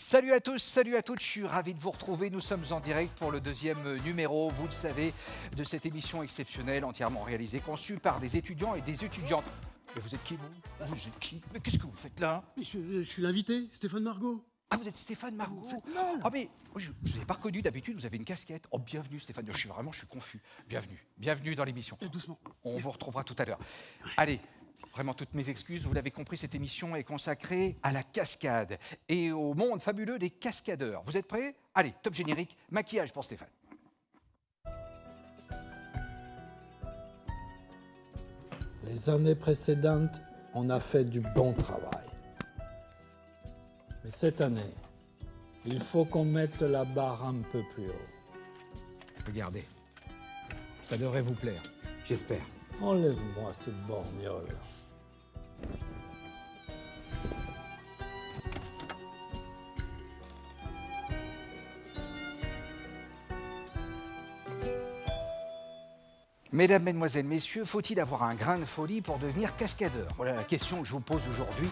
Salut à tous, salut à toutes, je suis ravi de vous retrouver. Nous sommes en direct pour le deuxième numéro, vous le savez, de cette émission exceptionnelle, entièrement réalisée, conçue par des étudiants et des étudiantes. Mais vous êtes qui, vous? Vous êtes qui? Mais qu'est-ce que vous faites là? Je suis l'invité, Stéphane Margot. Ah, vous êtes Stéphane Margot? Ah, mais je ne vous ai pas reconnu, d'habitude, vous avez une casquette. Oh, bienvenue Stéphane, je suis confus. Bienvenue dans l'émission. Doucement. On vous retrouvera tout à l'heure. Allez. Vraiment, toutes mes excuses, vous l'avez compris, cette émission est consacrée à la cascade et au monde fabuleux des cascadeurs. Vous êtes prêts? Allez, top générique, maquillage pour Stéphane. Les années précédentes, on a fait du bon travail. Mais cette année, il faut qu'on mette la barre un peu plus haut. Regardez, ça devrait vous plaire, j'espère. Enlève-moi ce borgnole. Mesdames, Mesdemoiselles, Messieurs, faut-il avoir un grain de folie pour devenir cascadeur? Voilà la question que je vous pose aujourd'hui.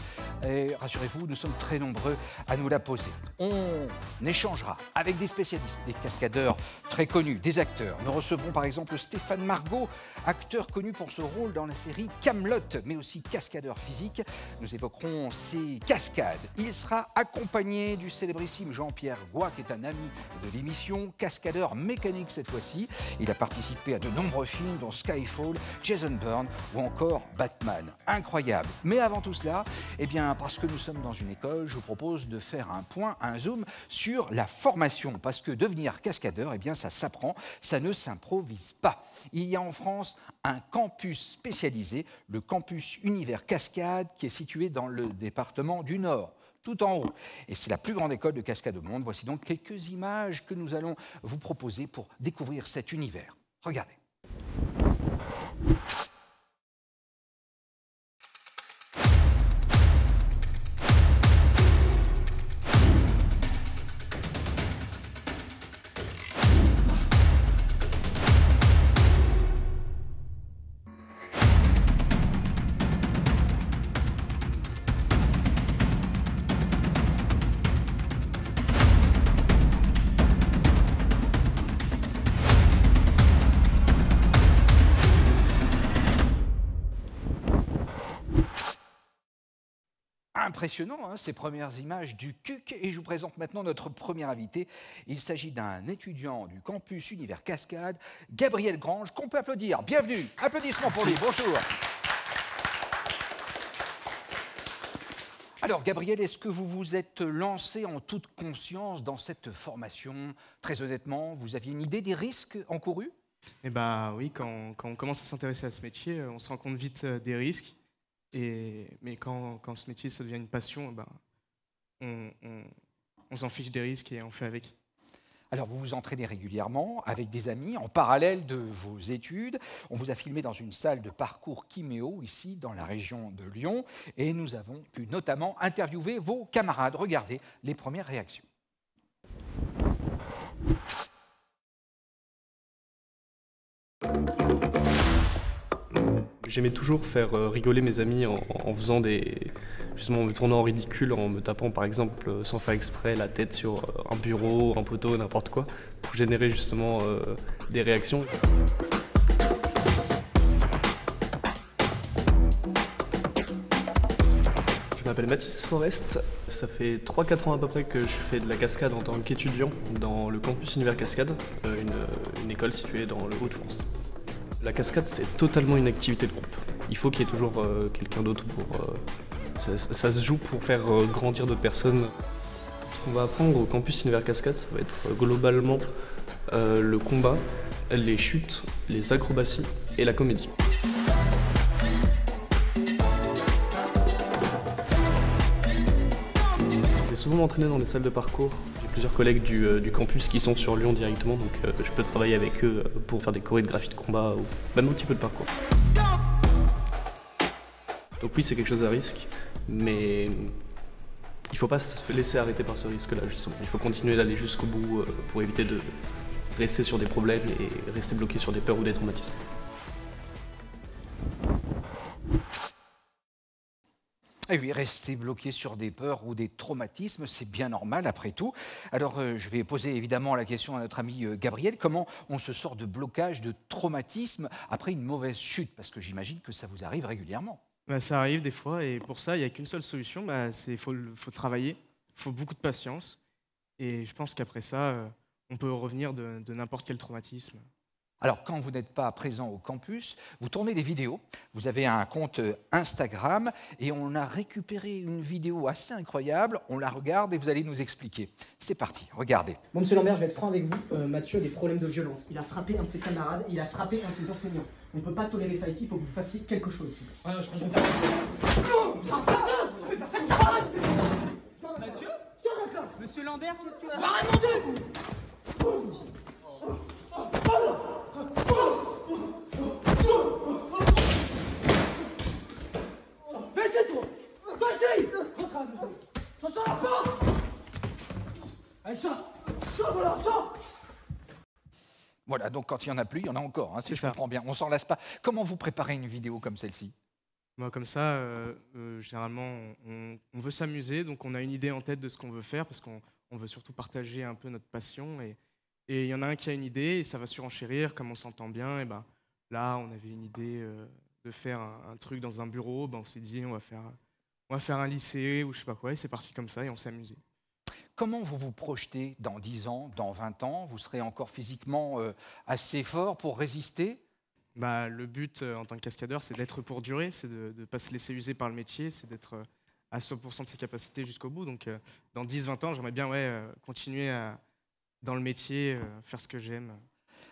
Et rassurez-vous, nous sommes très nombreux à nous la poser. On échangera avec des spécialistes, des cascadeurs très connus, des acteurs. Nous recevrons par exemple Stéphane Margot, acteur connu pour ce rôle dans la série Kaamelott, mais aussi cascadeur physique. Nous évoquerons ses cascades. Il sera accompagné du célébrissime Jean-Pierre Goy, qui est un ami de l'émission, cascadeur mécanique cette fois-ci. Il a participé à de nombreux films dont Skyfall, Jason Bourne ou encore Batman. Incroyable. Mais avant tout cela, eh bien, parce que nous sommes dans une école, je vous propose de faire un point, un zoom sur la formation. Parce que devenir cascadeur, eh bien, ça s'apprend, ça ne s'improvise pas. Il y a en France un campus spécialisé, le campus Univers Cascade, qui est situé dans le département du Nord, tout en haut. Et c'est la plus grande école de cascade au monde. Voici donc quelques images que nous allons vous proposer pour découvrir cet univers. Regardez. Impressionnant, hein, ces premières images du CUC. Et je vous présente maintenant notre premier invité. Il s'agit d'un étudiant du campus Univers Cascade, Gabriel Grange, qu'on peut applaudir. Bienvenue, applaudissements pour lui, bonjour. Alors Gabriel, est-ce que vous vous êtes lancé en toute conscience dans cette formation? Très honnêtement, vous aviez une idée des risques encourus? Eh bien oui, quand on commence à s'intéresser à ce métier, on se rend compte vite des risques. Mais quand ce métier ça devient une passion, on s'en fiche des risques et on fait avec. Alors vous vous entraînez régulièrement avec des amis en parallèle de vos études. On vous a filmé dans une salle de parcours Kiméo, ici dans la région de Lyon, et nous avons pu notamment interviewer vos camarades. Regardez les premières réactions. J'aimais toujours faire rigoler mes amis en faisant justement en me tournant en ridicule, en me tapant par exemple sans faire exprès la tête sur un bureau, un poteau, n'importe quoi, pour générer justement des réactions. Je m'appelle Mathis Forest, ça fait 3-4 ans à peu près que je fais de la cascade en tant qu'étudiant dans le campus Univers Cascade, une école située dans le Hauts-de-France. La cascade, c'est totalement une activité de groupe. Il faut qu'il y ait toujours quelqu'un d'autre pour... ça se joue pour faire grandir d'autres personnes. Ce qu'on va apprendre au campus Univers Cascade, ça va être globalement le combat, les chutes, les acrobaties et la comédie. Je vais souvent m'entraîner dans les salles de parcours. J'ai plusieurs collègues du campus qui sont sur Lyon directement, donc je peux travailler avec eux pour faire des chorégraphies de combat ou même un petit peu de parcours. Donc oui, c'est quelque chose à risque, mais il ne faut pas se laisser arrêter par ce risque-là, justement. Il faut continuer d'aller jusqu'au bout pour éviter de rester sur des problèmes et rester bloqué sur des peurs ou des traumatismes. Et oui, rester bloqué sur des peurs ou des traumatismes, c'est bien normal après tout. Alors, je vais poser évidemment la question à notre ami Gabriel. Comment on se sort de blocage, de traumatisme après une mauvaise chute? Parce que j'imagine que ça vous arrive régulièrement. Bah, ça arrive des fois, et pour ça, il n'y a qu'une seule solution, bah, c'est faut travailler, il faut beaucoup de patience. Et je pense qu'après ça, on peut revenir de n'importe quel traumatisme. Alors, quand vous n'êtes pas présent au campus, vous tournez des vidéos. Vous avez un compte Instagram et on a récupéré une vidéo assez incroyable. On la regarde et vous allez nous expliquer. C'est parti, regardez. Bon, monsieur Lambert, je vais être franc avec vous. Mathieu a des problèmes de violence. Il a frappé un de ses camarades, il a frappé un de ses enseignants. On ne peut pas tolérer ça ici, il faut que vous fassiez quelque chose. Ouais, je vais faire Mathieu, monsieur Lambert, qu'est-ce que... Baissez-toi! Vas-y! Rentre à la maison! Ça sort la porte! Allez, sors! Sors, voilà, sors! Voilà, donc quand il n'y en a plus, il y en a encore, hein, si je comprends bien. On ne s'en lasse pas. Comment vous préparez une vidéo comme celle-ci? Moi, comme ça, généralement, on veut s'amuser, donc on a une idée en tête de ce qu'on veut faire, parce qu'on veut surtout partager un peu notre passion. Et il y en a un qui a une idée, et ça va surenchérir, comme on s'entend bien. Et ben, là, on avait une idée de faire un truc dans un bureau. Ben, on s'est dit, on va faire un lycée, ou je sais pas quoi, et c'est parti comme ça, et on s'est amusé. Comment vous vous projetez dans 10 ans, dans 20 ans? Vous serez encore physiquement assez fort pour résister? Bah, le but en tant que cascadeur, c'est d'être pour durer, c'est de ne pas se laisser user par le métier, c'est d'être à 100% de ses capacités jusqu'au bout. Donc dans 10-20 ans, j'aimerais bien continuer dans le métier, faire ce que j'aime.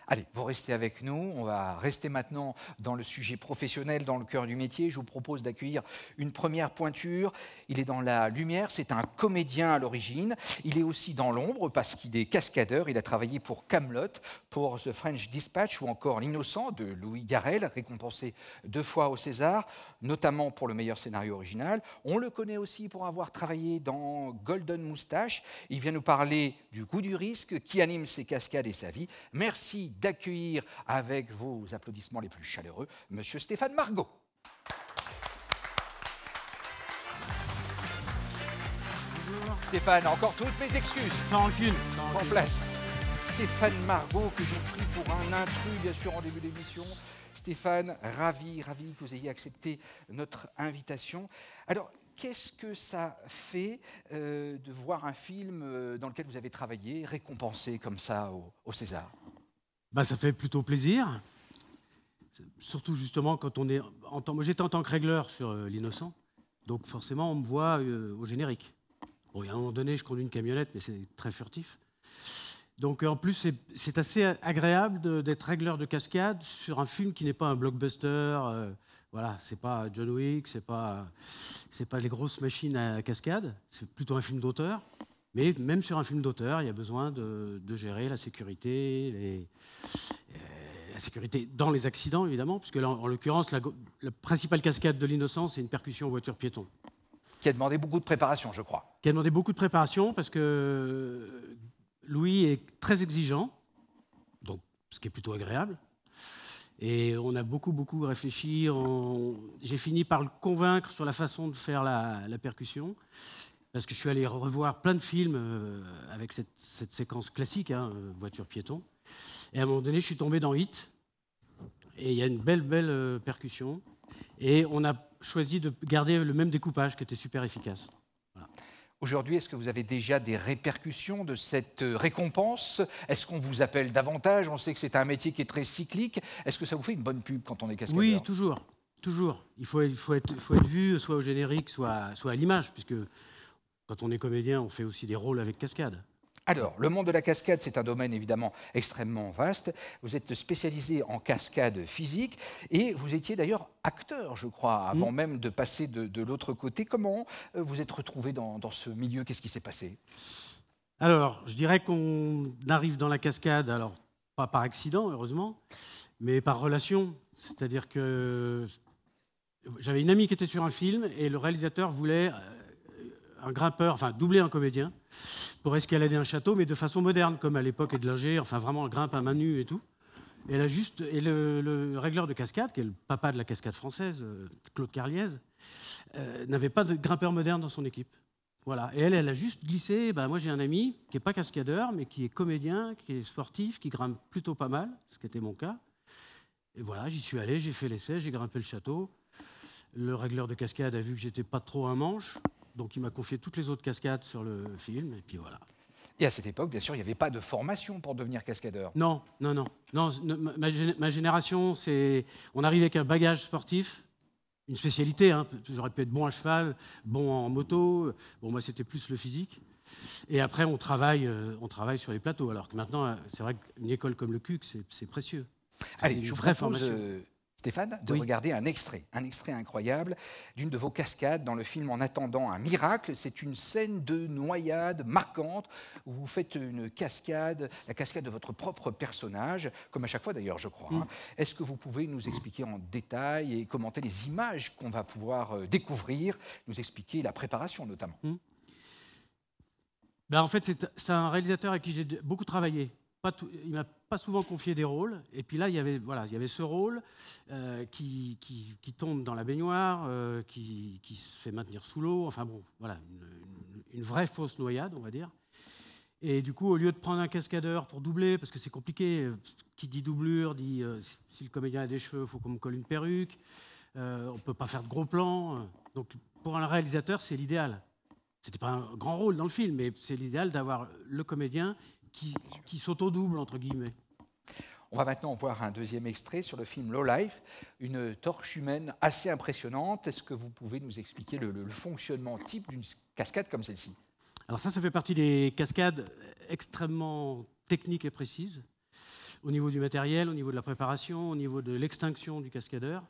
Allez, vous restez avec nous. On va rester maintenant dans le sujet professionnel, dans le cœur du métier. Je vous propose d'accueillir une première pointure. Il est dans la lumière, c'est un comédien à l'origine. Il est aussi dans l'ombre parce qu'il est cascadeur. Il a travaillé pour Kaamelott, pour The French Dispatch ou encore L'Innocent de Louis Garrel, récompensé 2 fois au César, notamment pour le meilleur scénario original. On le connaît aussi pour avoir travaillé dans Golden Moustache. Il vient nous parler du goût du risque qui anime ses cascades et sa vie. Merci d'accueillir avec vos applaudissements les plus chaleureux Monsieur Stéphane Margot. Bonjour. Stéphane, encore toutes mes excuses. Sans rancune. En place. Stéphane Margot, que j'ai pris pour un intrus, bien sûr, en début d'émission. Stéphane, ravi que vous ayez accepté notre invitation. Alors, qu'est-ce que ça fait de voir un film dans lequel vous avez travaillé, récompensé comme ça au César? Bah, ça fait plutôt plaisir. Surtout justement quand on est... Moi j'étais en tant que régleur sur L'Innocent, donc forcément on me voit au générique. Bon, il y a un moment donné, je conduis une camionnette, mais c'est très furtif. Donc en plus, c'est assez agréable d'être régleur de cascade sur un film qui n'est pas un blockbuster. Voilà, c'est pas John Wick, c'est pas les grosses machines à cascade. C'est plutôt un film d'auteur. Mais même sur un film d'auteur, il y a besoin de gérer la sécurité, la sécurité dans les accidents, évidemment, puisque là, en l'occurrence, la principale cascade de L'Innocent, c'est une percussion voiture-piéton. Qui a demandé beaucoup de préparation, je crois. Qui a demandé beaucoup de préparation, parce que Louis est très exigeant, donc, ce qui est plutôt agréable. Et on a beaucoup réfléchi. J'ai fini par le convaincre sur la façon de faire la percussion. Parce que je suis allé revoir plein de films avec cette séquence classique, hein, voiture-piéton. Et à un moment donné, je suis tombé dans Hit. Et il y a une belle percussion. Et on a choisi de garder le même découpage qui était super efficace. Voilà. Aujourd'hui, est-ce que vous avez déjà des répercussions de cette récompense? Est-ce qu'on vous appelle davantage? On sait que c'est un métier qui est très cyclique. Est-ce que ça vous fait une bonne pub quand on est cascadeur? Oui, toujours. Il faut être vu soit au générique, soit à l'image, puisque... Quand on est comédien, on fait aussi des rôles avec cascade. Alors, le monde de la cascade, c'est un domaine évidemment extrêmement vaste. Vous êtes spécialisé en cascade physique et vous étiez d'ailleurs acteur, je crois, avant même de passer de l'autre côté. Comment vous êtes retrouvé dans ce milieu? Qu'est-ce qui s'est passé? Alors, je dirais qu'on arrive dans la cascade, alors pas par accident, heureusement, mais par relation. C'est-à-dire que j'avais une amie qui était sur un film et le réalisateur voulait... un grimpeur, enfin doubler un comédien pour escalader un château, mais de façon moderne, comme à l'époque Edlinger, enfin vraiment grimpe à main nue et tout. Et le régleur de cascade, qui est le papa de la cascade française, Claude Carliez, n'avait pas de grimpeur moderne dans son équipe. Voilà. Et elle a juste glissé. Moi, j'ai un ami qui n'est pas cascadeur, mais qui est comédien, qui est sportif, qui grimpe plutôt pas mal, ce qui était mon cas. Et voilà, j'y suis allé, j'ai fait l'essai, j'ai grimpé le château. Le régleur de cascade a vu que j'étais pas trop un manche, donc il m'a confié toutes les autres cascades sur le film, et puis voilà. Et à cette époque, bien sûr, il n'y avait pas de formation pour devenir cascadeur. Non. Ma génération, on arrivait avec un bagage sportif, une spécialité. Hein. J'aurais pu être bon à cheval, bon en moto. Bon, moi, c'était plus le physique. Et après, on travaille sur les plateaux. Alors que maintenant, c'est vrai qu'une école comme le CUC, c'est précieux. Allez, C'est je une vous vraie propose, formation. Stéphane, de Oui. regarder un extrait incroyable d'une de vos cascades dans le film En attendant un miracle. C'est une scène de noyade marquante où vous faites une cascade, la cascade de votre propre personnage, comme à chaque fois d'ailleurs, je crois. Hein. Est-ce que vous pouvez nous expliquer en détail et commenter les images qu'on va pouvoir découvrir, nous expliquer la préparation notamment? En fait, c'est un réalisateur avec qui j'ai beaucoup travaillé. Il ne m'a pas souvent confié des rôles. Et puis là, il y avait ce rôle qui tombe dans la baignoire, qui se fait maintenir sous l'eau. Enfin bon, voilà, une vraie fausse noyade, on va dire. Et du coup, au lieu de prendre un cascadeur pour doubler, parce que c'est compliqué, qui dit doublure, dit si le comédien a des cheveux, il faut qu'on me colle une perruque. On ne peut pas faire de gros plans. Donc pour un réalisateur, c'est l'idéal. Ce n'était pas un grand rôle dans le film, mais c'est l'idéal d'avoir le comédien qui s'auto-double, entre guillemets. On va maintenant voir un deuxième extrait sur le film Low Life, une torche humaine assez impressionnante. Est-ce que vous pouvez nous expliquer le fonctionnement type d'une cascade comme celle-ci? Alors ça fait partie des cascades extrêmement techniques et précises, au niveau du matériel, au niveau de la préparation, au niveau de l'extinction du cascadeur.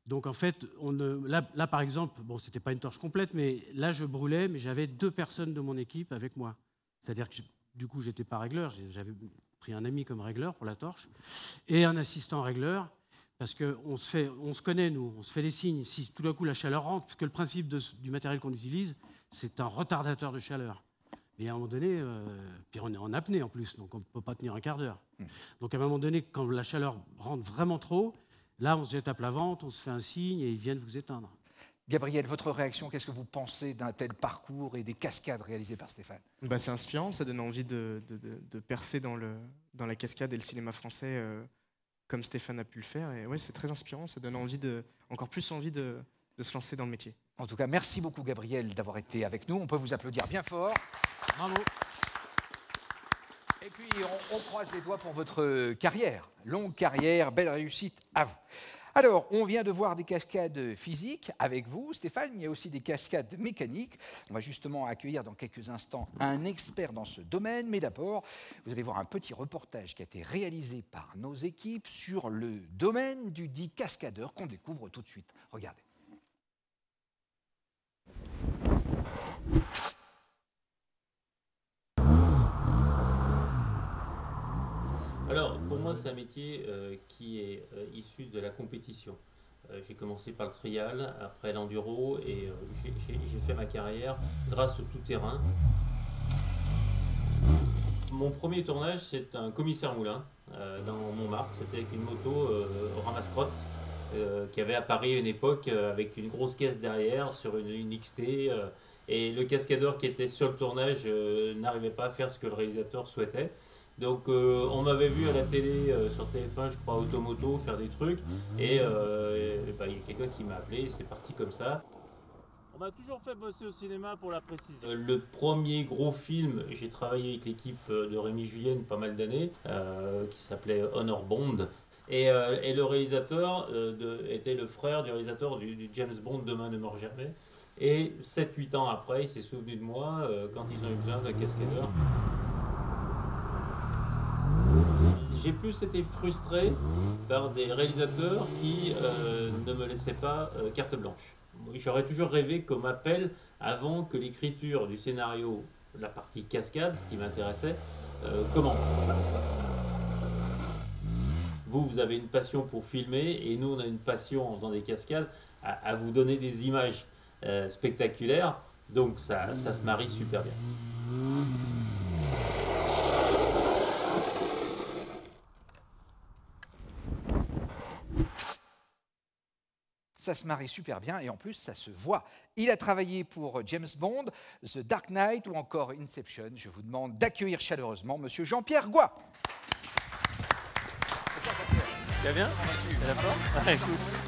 Donc en fait, là par exemple, bon, c'était pas une torche complète, mais là je brûlais, mais j'avais 2 personnes de mon équipe avec moi. C'est-à-dire que du coup, j'étais pas régleur, j'avais pris un ami comme régleur pour la torche et un assistant régleur, parce qu'on se connaît, nous, on se fait des signes. Si tout d'un coup la chaleur rentre, parce que le principe du matériel qu'on utilise, c'est un retardateur de chaleur. Et à un moment donné, puis on est en apnée en plus, donc on ne peut pas tenir un quart d'heure. Donc à un moment donné, quand la chaleur rentre vraiment trop, là on se jette à plat ventre, on se fait un signe et ils viennent vous éteindre. Gabriel, votre réaction, qu'est-ce que vous pensez d'un tel parcours et des cascades réalisées par Stéphane? C'est inspirant, ça donne envie de percer dans la cascade et le cinéma français comme Stéphane a pu le faire. Et ouais, c'est très inspirant, ça donne encore plus envie de se lancer dans le métier. En tout cas, merci beaucoup Gabriel d'avoir été avec nous. On peut vous applaudir bien fort. Bravo. Et puis, on croise les doigts pour votre carrière. Longue carrière, belle réussite à vous. Alors, on vient de voir des cascades physiques avec vous, Stéphane, il y a aussi des cascades mécaniques. On va justement accueillir dans quelques instants un expert dans ce domaine, mais d'abord, vous allez voir un petit reportage qui a été réalisé par nos équipes sur le domaine du dit cascadeur qu'on découvre tout de suite. Regardez. Alors, pour moi, c'est un métier qui est issu de la compétition. J'ai commencé par le trial, après l'enduro, et j'ai fait ma carrière grâce au tout-terrain. Mon premier tournage, c'est un commissaire moulin dans Montmartre. C'était avec une moto ramasse-crotte qui avait apparu à une époque avec une grosse caisse derrière sur une XT. Et le cascadeur qui était sur le tournage n'arrivait pas à faire ce que le réalisateur souhaitait. Donc on m'avait vu à la télé, sur TF1, je crois, Automoto, faire des trucs. Et il y a quelqu'un qui m'a appelé et c'est parti comme ça. On m'a toujours fait bosser au cinéma pour la précision. Le premier gros film, j'ai travaillé avec l'équipe de Rémi Julienne pas mal d'années, qui s'appelait Honor Bond. Et le réalisateur était le frère du réalisateur du James Bond Demain ne meurt jamais. Et 7-8 ans après, il s'est souvenu de moi quand ils ont eu besoin d'un cascadeur. J'ai plus été frustré par des réalisateurs qui ne me laissaient pas carte blanche. J'aurais toujours rêvé qu'on m'appelle avant que l'écriture du scénario, la partie cascade, ce qui m'intéressait, commence. Vous avez une passion pour filmer et nous on a une passion en faisant des cascades à vous donner des images spectaculaires, donc ça se marie super bien. ça se marie super bien et en plus, ça se voit. Il a travaillé pour James Bond, The Dark Knight ou encore Inception. Je vous demande d'accueillir chaleureusement Monsieur Jean-Pierre Goy. Tu vas bien? T'as la forme? Ouais,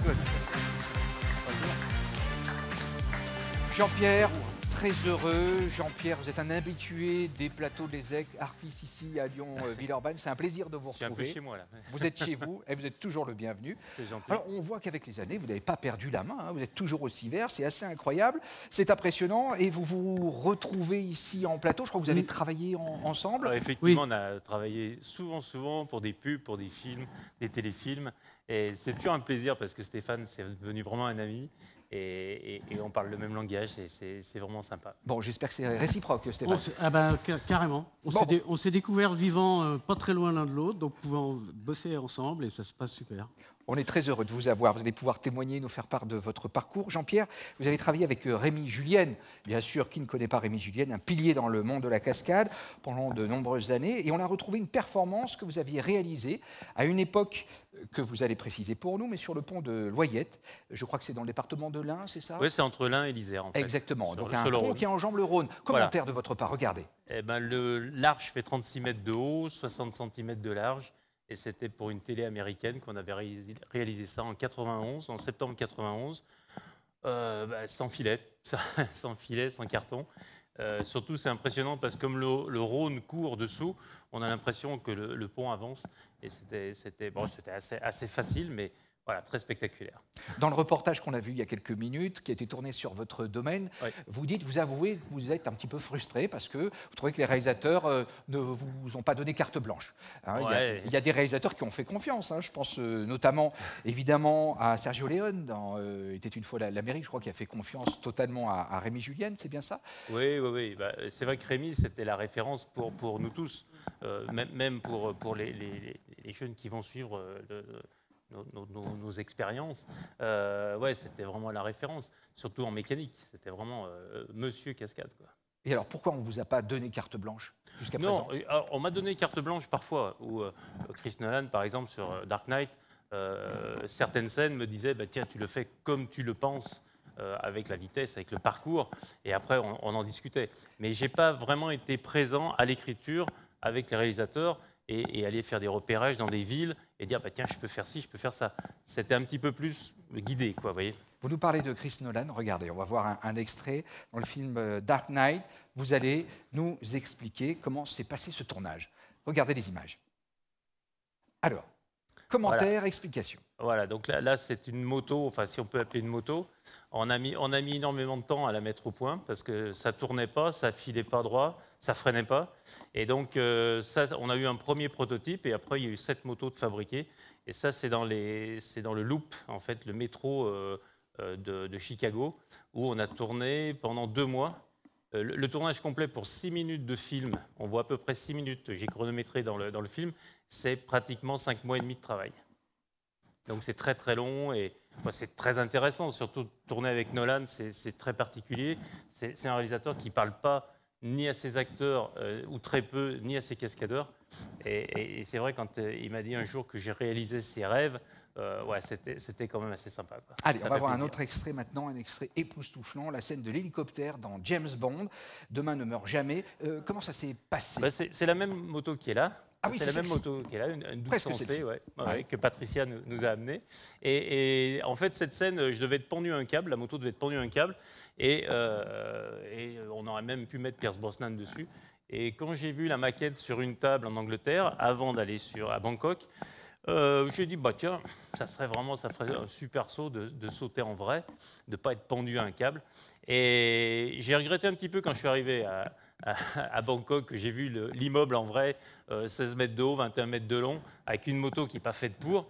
cool. Jean-Pierre, très heureux. Jean-Pierre, vous êtes un habitué des plateaux des EC, Arfis ici à Lyon, Villeurbanne. C'est un plaisir de vous Je suis un peu retrouver. chez moi là. Vous êtes chez vous et vous êtes toujours le bienvenu. C'est gentil. Alors, on voit qu'avec les années, vous n'avez pas perdu la main. Hein. Vous êtes toujours aussi vert. C'est assez incroyable. C'est impressionnant. Et vous vous retrouvez ici en plateau. Je crois que vous avez travaillé ensemble. Alors, effectivement, on a travaillé souvent pour des pubs, pour des films, des téléfilms. Et c'est toujours un plaisir parce que Stéphane, c'est devenu vraiment un ami. Et on parle le même langage et c'est vraiment sympa. Bon, j'espère que c'est réciproque, Stéphane. Carrément. On s'est découverts vivant pas très loin l'un de l'autre, donc pouvant bosser ensemble et ça se passe super. On est très heureux de vous avoir. Vous allez pouvoir témoigner, nous faire part de votre parcours. Jean-Pierre, vous avez travaillé avec Rémi Julienne. Bien sûr, qui ne connaît pas Rémi Julienne, un pilier dans le monde de la cascade pendant de nombreuses années. Et on a retrouvé une performance que vous aviez réalisée à une époque que vous allez préciser pour nous, mais sur le pont de Loyette. Je crois que c'est dans le département de l'Ain, c'est ça? Oui, c'est entre l'Ain et l'Isère, en fait. Exactement. Donc un sur le pont Rhône. qui enjambe le Rhône. Commentaire de votre part, regardez. Eh ben, l'arche fait 36 mètres de haut, 60 cm de large. Et c'était pour une télé américaine qu'on avait réalisé ça en 91, en septembre 91, sans filet, sans carton. Surtout, c'est impressionnant parce que comme le Rhône court dessous, on a l'impression que le pont avance. Et c'était assez facile, mais voilà, très spectaculaire. Dans le reportage qu'on a vu il y a quelques minutes, qui a été tourné sur votre domaine, Oui. vous avouez que vous êtes un petit peu frustré parce que vous trouvez que les réalisateurs ne vous ont pas donné carte blanche. Hein, Ouais. il y a des réalisateurs qui ont fait confiance. Hein, je pense notamment, évidemment, à Sergio Leone dans était une fois l'Amérique, je crois, qui a fait confiance totalement à Rémi Julienne, c'est bien ça? Oui. Bah, c'est vrai que Rémi, c'était la référence pour nous tous, même pour les jeunes qui vont suivre nos expériences. Ouais, c'était vraiment la référence, surtout en mécanique. C'était vraiment Monsieur Cascade, quoi. Et alors, pourquoi on ne vous a pas donné carte blanche jusqu'à présent? Non, alors, on m'a donné carte blanche parfois, où Chris Nolan, par exemple, sur Dark Knight, certaines scènes me disaient bah, tiens, tu le fais comme tu le penses, avec la vitesse, avec le parcours, et après, on en discutait. Mais je n'ai pas vraiment été présent à l'écriture avec les réalisateurs et aller faire des repérages dans des villes et dire bah, tiens, je peux faire ci, je peux faire ça. C'était un petit peu plus guidé, quoi, vous voyez. Vous nous parlez de Chris Nolan. Regardez, on va voir un extrait dans le film Dark Knight. Vous allez nous expliquer comment s'est passé ce tournage. Regardez les images. Alors, commentaire, explication. Voilà, donc là c'est une moto, enfin si on peut appeler une moto. On a mis énormément de temps à la mettre au point parce que ça tournait pas, ça filait pas droit, ça freinait pas. Et donc ça, on a eu un premier prototype et après il y a eu 7 motos de fabriquer. Et ça c'est dans le Loop, en fait, le métro de Chicago, où on a tourné pendant 2 mois. Le tournage complet pour 6 minutes de film, on voit à peu près 6 minutes, j'ai chronométré dans le film, c'est pratiquement 5 mois et demi de travail. Donc c'est très très long et c'est très intéressant, surtout tourner avec Nolan, c'est très particulier. C'est un réalisateur qui ne parle pas ni à ses acteurs, ou très peu, ni à ses cascadeurs. Et c'est vrai, quand il m'a dit un jour que j'ai réalisé ses rêves, ouais, c'était quand même assez sympa, quoi. Allez, Ça on va fait voir un plaisir. autre extrait maintenant, un extrait époustouflant, la scène de l'hélicoptère dans James Bond, Demain ne meurt jamais. Comment ça s'est passé? Bah, c'est la même moto qui est là. Ah oui, c'est la c'est même celle-ci. moto qui est là, une Presque 1200C, celle-ci. ouais, que Patricia nous a amenée. Et en fait, cette scène, je devais être pendu à un câble, la moto devait être pendue à un câble, et on aurait même pu mettre Pierce Brosnan dessus. Et quand j'ai vu la maquette sur une table en Angleterre, avant d'aller à Bangkok, j'ai dit, bah tiens, ça ferait un super saut de sauter en vrai, de ne pas être pendu à un câble. Et j'ai regretté un petit peu quand je suis arrivé à Bangkok, que j'ai vu l'immeuble en vrai, 16 mètres de haut, 21 mètres de long, avec une moto qui n'est pas faite pour.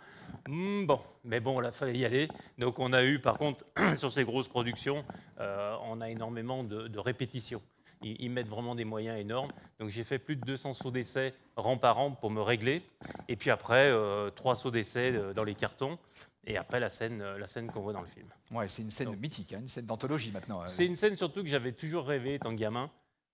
Bon, mais bon, il fallait y aller. Donc on a eu, par contre, sur ces grosses productions, on a énormément de répétitions. Ils mettent vraiment des moyens énormes. Donc j'ai fait plus de 200 sauts d'essai rang par rang pour me régler. Et puis après, 3 sauts d'essai dans les cartons. Et après, la scène qu'on voit dans le film. Ouais, c'est une scène mythique, hein, une scène d'anthologie maintenant. C'est une scène surtout que j'avais toujours rêvé étant gamin,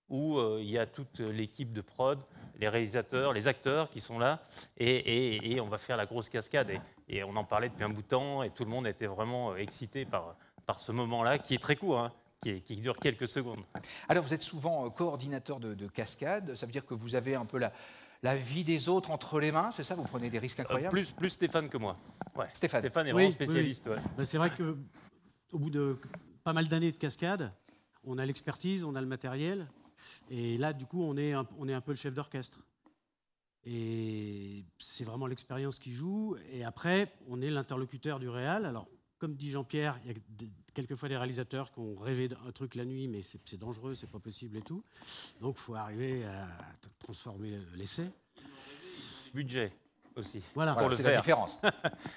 où il y a toute l'équipe de prod, les réalisateurs, les acteurs qui sont là, et on va faire la grosse cascade. Et on en parlait depuis un bout de temps, et tout le monde était vraiment excité par ce moment-là, qui est très court, hein, qui dure quelques secondes. Alors, vous êtes souvent coordinateur de cascade. Ça veut dire que vous avez un peu la vie des autres entre les mains, c'est ça? Vous prenez des risques incroyables? Plus Stéphane que moi. Ouais. Stéphane est Oui, vraiment spécialiste. oui. Ouais. Ben, c'est vrai qu'au bout de pas mal d'années de cascade, on a l'expertise, on a le matériel. Et là, du coup, on est un peu le chef d'orchestre. Et c'est vraiment l'expérience qui joue. Et après, on est l'interlocuteur du réal. Alors, comme dit Jean-Pierre, il y a quelquefois des réalisateurs qui ont rêvé d'un truc la nuit, mais c'est dangereux, c'est pas possible et tout. Donc, il faut arriver à transformer l'essai. Budget aussi. Voilà. Pour le c'est faire. la différence.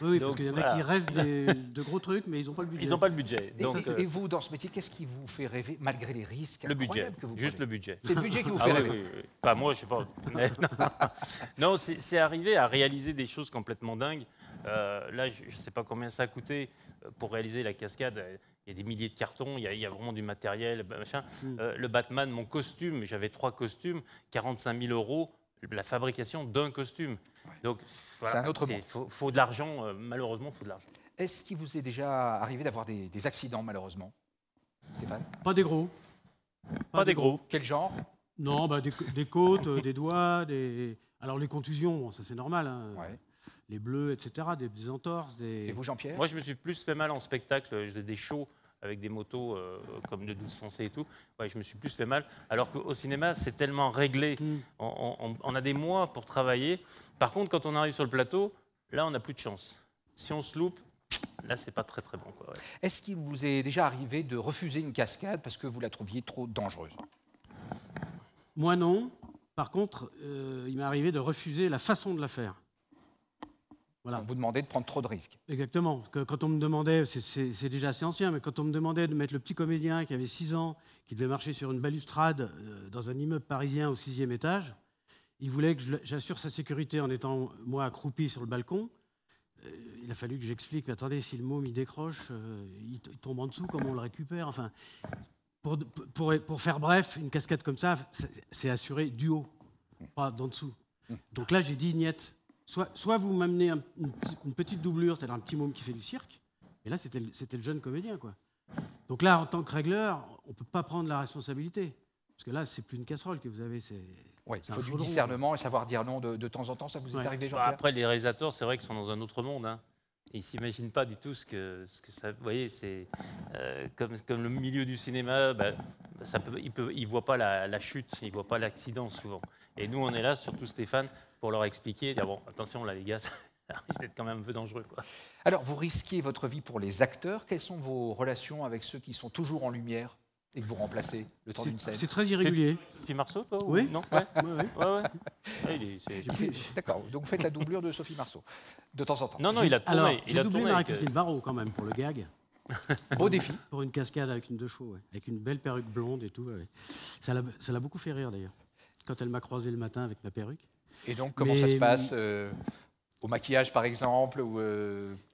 Oui, Donc, parce qu'il y en a voilà. qui rêvent de gros trucs, mais ils n'ont pas le budget. Ils n'ont pas le budget. Et, Donc, et vous, dans ce métier, qu'est-ce qui vous fait rêver, malgré les risques le budget. incroyables que vous Juste prenez? le budget. C'est le budget qui vous Ah fait oui, rêver. oui, oui. Pas moi, je sais pas. Mais non, c'est arrivé à réaliser des choses complètement dingues. Là, je ne sais pas combien ça a coûté pour réaliser la cascade. Il y a des milliers de cartons, il y a vraiment du matériel, machin. Le Batman, mon costume, j'avais 3 costumes, 45 000 €, la fabrication d'un costume. Donc, voilà, c'est un autre monde. Faut de l'argent, malheureusement, il faut de l'argent. Est-ce qu'il vous est déjà arrivé d'avoir des accidents, malheureusement, Stéphane? Pas des gros. Pas des gros. Quel genre? Non, bah, des côtes, des doigts, Alors les contusions, bon, ça c'est normal. Hein. Ouais. Les bleus, etc., des entorses. Et vous, Jean-Pierre? Moi, je me suis plus fait mal en spectacle. Je faisais des shows avec des motos comme le 1200C et tout. Ouais, je me suis plus fait mal. Alors qu'au cinéma, c'est tellement réglé. On a des mois pour travailler. Par contre, quand on arrive sur le plateau, là, on n'a plus de chance. Si on se loupe, là, c'est pas très très bon, quoi. Ouais. Est-ce qu'il vous est déjà arrivé de refuser une cascade parce que vous la trouviez trop dangereuse? Moi non. Par contre, il m'est arrivé de refuser la façon de la faire. Voilà. On vous demandait de prendre trop de risques. Exactement. Quand on me demandait, c'est déjà assez ancien, mais quand on me demandait de mettre le petit comédien qui avait 6 ans, qui devait marcher sur une balustrade dans un immeuble parisien au 6e étage, il voulait que j'assure sa sécurité en étant, moi, accroupi sur le balcon. Il a fallu que j'explique, mais attendez, si le môme il décroche, il tombe en dessous, comment on le récupère? Enfin, pour faire bref, une cascade comme ça, c'est assuré du haut, pas d'en dessous. Donc là, j'ai dit, niette. Soit vous m'amenez une petite doublure, c'est-à-dire un petit môme qui fait du cirque, et là, c'était le jeune comédien, quoi. Donc là, en tant que régleur, on ne peut pas prendre la responsabilité. Parce que là, c'est plus une casserole que vous avez, Oui, il c'est faut un du chaudron. discernement et savoir dire non de temps en temps. Ça vous est Ouais. arrivé, Bah, Jean-Pierre? après, les réalisateurs, c'est vrai qu'ils sont dans un autre monde. Hein. Ils ne s'imaginent pas du tout ce que ça... Vous voyez, c'est comme le milieu du cinéma, bah, ils ne voient pas la chute, ils ne voient pas l'accident souvent. Et nous, on est là, surtout Stéphane, pour leur expliquer, dire, bon, attention, là, les gars, ça risque d'être quand même un peu dangereux, quoi. Alors, vous risquez votre vie pour les acteurs. Quelles sont vos relations avec ceux qui sont toujours en lumière et que vous remplacez le temps d'une scène? C'est très irrégulier. Sophie Marceau, toi? Oui. Ou... Non, ouais. Ouais. Ouais. Ouais, D'accord, donc vous faites la doublure de Sophie Marceau, de temps en temps. Non, il a tourné. Alors, il j'ai a doublé tourné avec, Marie-Christine Barrault, quand même, pour le gag. Beau défi. Pour une cascade avec une 2 chevaux, ouais. Avec une belle perruque blonde et tout. Ouais. Ça l'a beaucoup fait rire, d'ailleurs, quand elle m'a croisé le matin avec ma perruque. Et donc, comment ça se passe au maquillage, par exemple, ou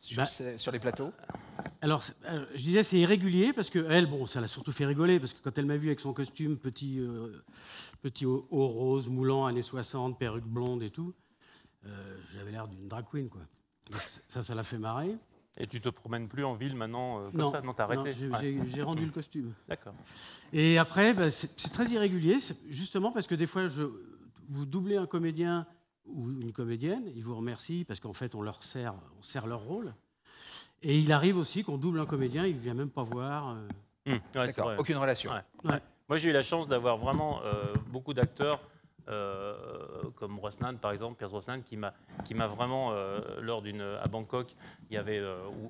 sur les plateaux? Alors, je disais, c'est irrégulier, parce qu'elle, bon, ça l'a surtout fait rigoler, parce que quand elle m'a vu avec son costume, petit haut rose, moulant, années 60, perruque blonde et tout, j'avais l'air d'une drag queen, quoi. Donc, ça l'a fait marrer. Et tu te promènes plus en ville maintenant comme Non, ça? Non, t'as arrêté? j'ai rendu le costume. D'accord. Et après, bah, c'est très irrégulier, justement parce que des fois, vous doublez un comédien ou une comédienne, ils vous remercient parce qu'en fait, on sert leur rôle. Et il arrive aussi qu'on double un comédien, il ne vient même pas voir. Ouais, c'est D'accord, vrai. aucune relation. Ouais. Ouais. Moi, j'ai eu la chance d'avoir vraiment beaucoup d'acteurs, comme Brosnan, par exemple, Pierce Brosnan, qui m'a vraiment, lors à Bangkok, il y avait,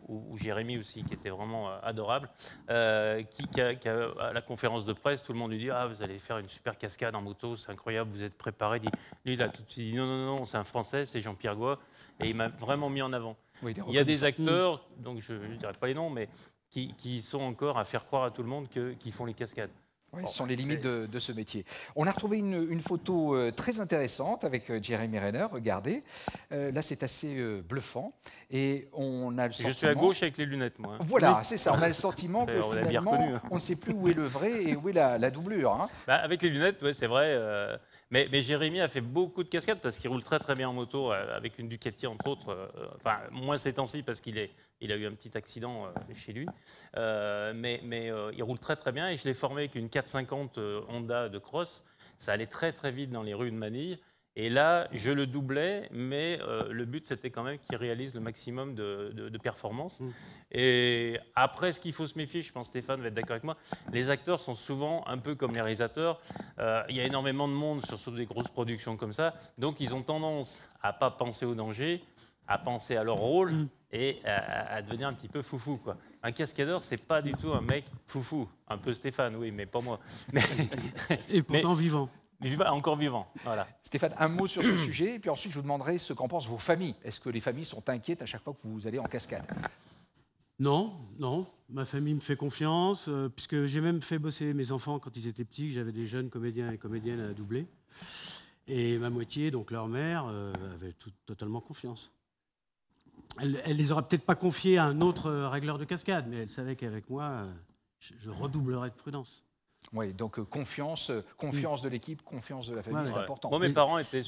ou Jérémy aussi, qui était vraiment adorable, à la conférence de presse, tout le monde lui dit « Ah, vous allez faire une super cascade en moto, c'est incroyable, vous êtes préparé ». Lui, il a tout de suite dit « Non, c'est un Français, c'est Jean-Pierre Goy ». Et il m'a vraiment mis en avant. Oui, Il y a des acteurs, donc je ne dirai pas les noms, mais qui sont encore à faire croire à tout le monde qu'ils font les cascades. Oui, ce sont les limites de ce métier. On a retrouvé une photo très intéressante avec Jeremy Renner, regardez. Là, c'est assez bluffant. Et on a le sentiment... Je suis à gauche avec les lunettes, moi. Voilà, Oui. c'est ça. On a le sentiment que On l'a bien finalement, reconnu, hein. on ne sait plus où est le vrai et où est la doublure. Hein. Avec les lunettes, ouais, c'est vrai. Mais Jérémy a fait beaucoup de cascades parce qu'il roule très très bien en moto avec une Ducati entre autres. Enfin, moins ces temps-ci parce qu'il a eu un petit accident chez lui. Mais il roule très très bien et je l'ai formé avec une 450 Honda de cross. Ça allait très très vite dans les rues de Manille. Et là, je le doublais, mais le but, c'était quand même qu'il réalise le maximum de performance. Et après, ce qu'il faut se méfier, je pense que Stéphane va être d'accord avec moi, les acteurs sont souvent un peu comme les réalisateurs. Il y a énormément de monde sur des grosses productions comme ça, donc ils ont tendance à ne pas penser au danger, à penser à leur rôle et à devenir un petit peu foufou, quoi. Un cascadeur, c'est pas du tout un mec foufou. Un peu Stéphane, oui, mais pas moi. Et pourtant vivant. Encore vivant, voilà. Stéphane, un mot sur ce sujet, et puis ensuite je vous demanderai ce qu'en pensent vos familles. Est-ce que les familles sont inquiètes à chaque fois que vous allez en cascade? Non, non. Ma famille me fait confiance, puisque j'ai même fait bosser mes enfants quand ils étaient petits. J'avais des jeunes comédiens et comédiennes à doubler. Et ma moitié, donc leur mère, avait totalement confiance. Elle les aura peut-être pas confiés à un autre régleur de cascade, mais elle savait qu'avec moi, je redoublerais de prudence. Oui, donc confiance de l'équipe, confiance de la famille, c'est important. Moi, mes parents étaient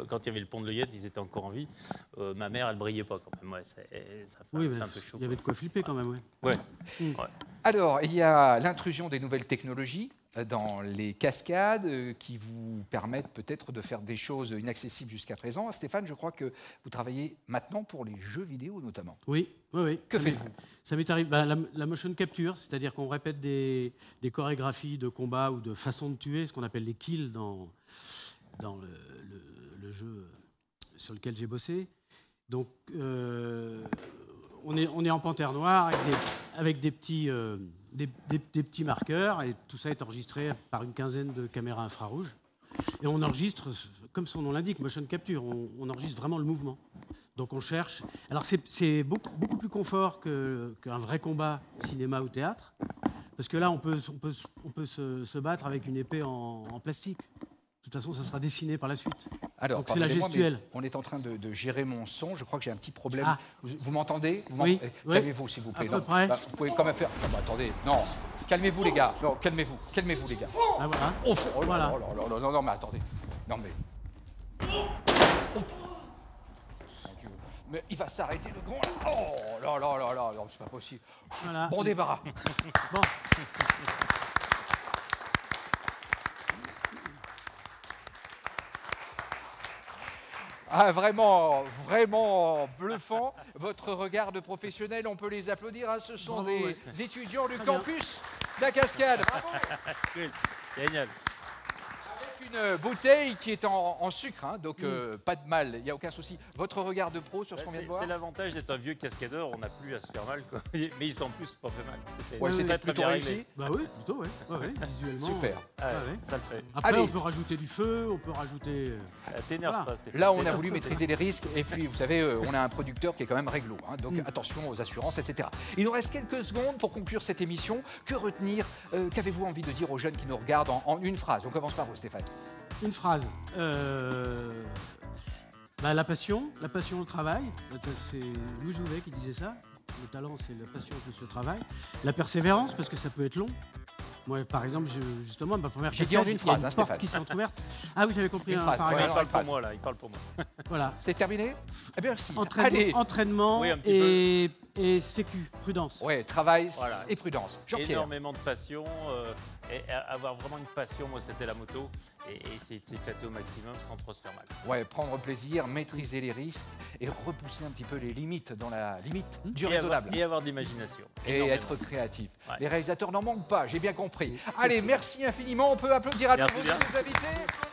quand il y avait le pont de l'Oyette, ils étaient encore en vie. Ma mère, elle brillait pas quand même. Ouais, c'est un peu chaud. Il y avait de quoi flipper quand même, oui. Ouais. Alors, il y a l'intrusion des nouvelles technologies dans les cascades qui vous permettent peut-être de faire des choses inaccessibles jusqu'à présent. Stéphane, je crois que vous travaillez maintenant pour les jeux vidéo notamment. Oui, oui, oui. Que faites-vous? Ça m'est arrivé, la motion capture, c'est-à-dire qu'on répète des chorégraphies de combat ou de façon de tuer, ce qu'on appelle les kills dans le jeu sur lequel j'ai bossé. Donc, on est en panthère noire avec des petits marqueurs, et tout ça est enregistré par une quinzaine de caméras infrarouges. Et on enregistre, comme son nom l'indique, motion capture, on enregistre vraiment le mouvement. Donc on cherche. Alors c'est beaucoup plus confort qu'un vrai combat cinéma ou théâtre, parce que là on peut se battre avec une épée en plastique. De toute façon, ça sera dessiné par la suite. Alors, c'est la gestuelle. On est en train de gérer mon son. Je crois que j'ai un petit problème. Ah. Vous m'entendez? Oui. Calmez-vous, s'il vous plaît. À peu près. Vous pouvez quand même faire. Attendez, non. Calmez-vous, les gars. Non, calmez-vous, les gars. Ah, voilà. Voilà. Non, mais attendez. Non, mais. Oh. Mon Dieu. Mais il va s'arrêter le grand là. Oh là, c'est pas possible. Voilà. Bon débarras. Bon. Ah, vraiment bluffant. Votre regard de professionnel, on peut les applaudir. Hein. Ce sont des étudiants du campus de la Cascade. Bravo. Cool. Génial. Avec une bouteille qui est en sucre, hein, donc pas de mal, il n'y a aucun souci. Votre regard de pro sur ce qu'on vient de voir? C'est l'avantage d'être un vieux cascadeur, on n'a plus à se faire mal, quoi. Mais ils sont plus pas fait mal. C'était plutôt réussi. Bah oui, plutôt, ouais, visuellement. Super. Ça le fait. Après, Allez. on peut rajouter du feu, on peut rajouter... T'énerve pas, Stéphane. Là, on a voulu maîtriser les risques et puis, vous savez, on a un producteur qui est quand même réglo. Hein, donc, attention aux assurances, etc. Il nous reste quelques secondes pour conclure cette émission. Que retenir? Qu'avez-vous envie de dire aux jeunes qui nous regardent en une phrase? On commence par vous, Stéphane. Une phrase. La passion au travail. C'est Louis Jouvet qui disait ça. Le talent, c'est la passion plus le travail. La persévérance, parce que ça peut être long. Moi, par exemple, justement, ma première cascade, dit en une phrase, il y a une Stéphane. porte qui s'est entrouverte. Ah oui, j'avais compris Une un phrase, paragraphe. Il parle pour moi, là. Il parle pour moi. Voilà. C'est terminé? Eh bien, merci. Allez. Entraînement Oui, un petit et sécu, prudence. Ouais, travail Voilà. et prudence. Jean-Pierre. Énormément de passion. Et avoir vraiment une passion, moi, c'était la moto. Et essayer de s'éclater au maximum sans trop se faire mal. Ouais, prendre plaisir, maîtriser les risques et repousser un petit peu les limites dans la limite du raisonnable. Et avoir de l'imagination. Et Énormément. être créatif. Ouais. Les réalisateurs n'en manquent pas, j'ai bien compris. Allez, merci infiniment. On peut applaudir à Merci tous bien. nos invités.